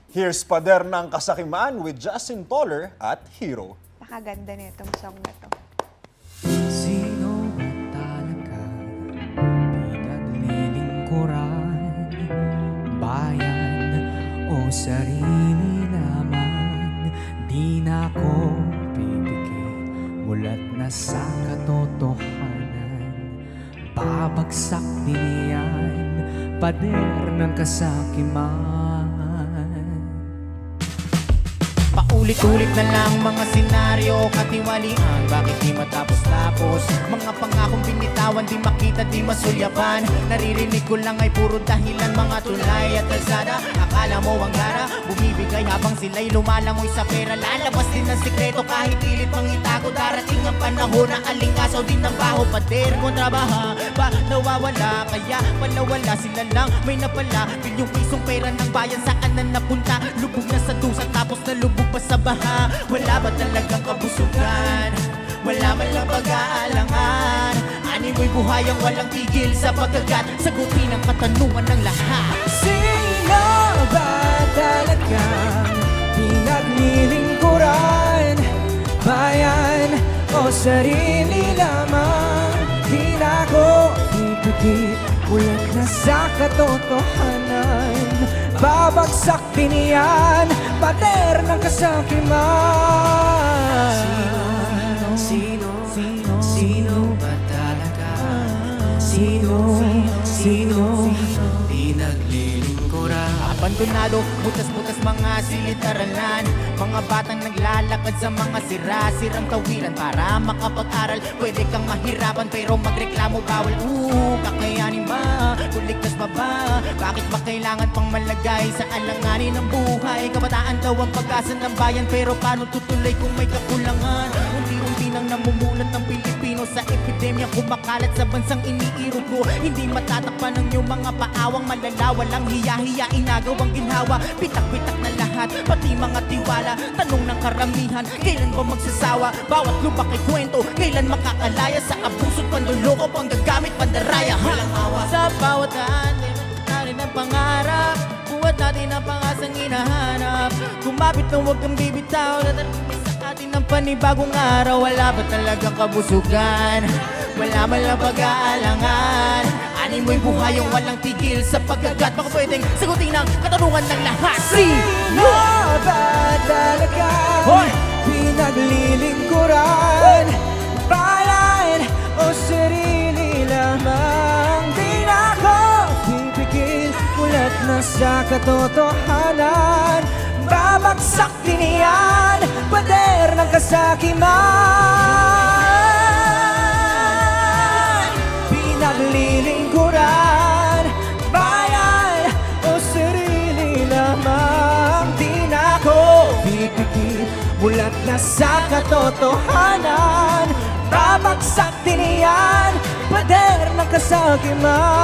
Here's Pader ng Kasakiman with Justin Toller at Hero. Nakaganda nitong song na to. Sino ba talaga pinaglilingkuran? Bayan o sarili lamang? Di na ako pipigil, mulat na sa katotohanan. Babagsak din yan, pader ng kasakiman. Paulit-ulit na lang mga senaryo, katiwalian, bakit di matapos-tapos? Mga pangakong binitawan, di makita, di masulyapan. Naririnig ko lang ay puro dahilan, mga tulay at kalsada. Akala mo ang gara, bumibigay habang sila'y lumalangoy sa pera. Lalabas din ang sikreto kahit pilit pang itago. Darating ang panahon na alingasaw din ng baho. Pader kontrabaha, ba nawawala? Kaya palawala sila lang, may napala. Bilyong pisong pera ng bayan, saan na napunta? Lubog na sa dusa tapos nalubog pa sa baha. Wala ba talagang kabusugan? Wala man lang pag-aalangan. Animoy buhay ang walang tigil sa pagkagat. Sagutin ang katanungan ng lahat. Sino ba talagang pinaglilingkuran? Bayan o sarili lamang? Di na ako pipigil, ulat na sa katotohanan. Babagsak din yan, pader ng kasakiman. Sino ba talaga? Sino pinaglilingkuran? Abandonado, butas-butas mga silid-aralan. Mga batang naglalakad sa mga sira-sirang tawiran. Para makapag-aral, pwede kang mahirapan pero magreklamo bawal. Kakayanin ba? Kuligtas pa ba? Bakit ba kailangan pang malagay sa alanganin ng buhay? Kabataan daw ang pag-asa ng bayan, pero paano tutuloy kung may kakulangan? Unti-unti nang namumulat ng Pilipino sa epidemya kumakalat sa bansang iniirog ko. Hindi matatakpan ng iyong mga paawang malala. Walang hiya-hiya, inagaw ang ginhawa. Pitak-pitak na lahat, pati mga tiwala. Tanong ng karamihan, kailan ba magsasawa? Bawat lubak ay kwento, kailan makakalaya? Sa abuso't panduloko, panggagamit, pandaraya. Walang awa sa bawat daan, natin ang pangarap. Buhat natin ang pangasang hinahanap. Kumapit na huwag kang bibitaw, dadating sa atin ang panibagong araw. Wala ba talagang kabusugan? Wala man lang pag-aalangan. Animoy buhay ang walang tigil sa pagkagat. Baka pwedeng sagutin ang katanungan ng lahat. Sino ba talaga pinaglilingkuran? Bayan o sarili lamang? Di na ako pipigil, ulat na sa katotohanan. Babagsak din yan, pader ng kasakiman. Pinaglilingkuran, bayan o sarili lamang? Di na ako pipigil, ulat na sa katotohanan. Babagsak din yan, pader ng kasakiman.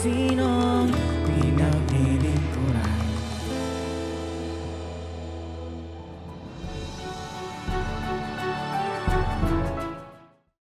Sino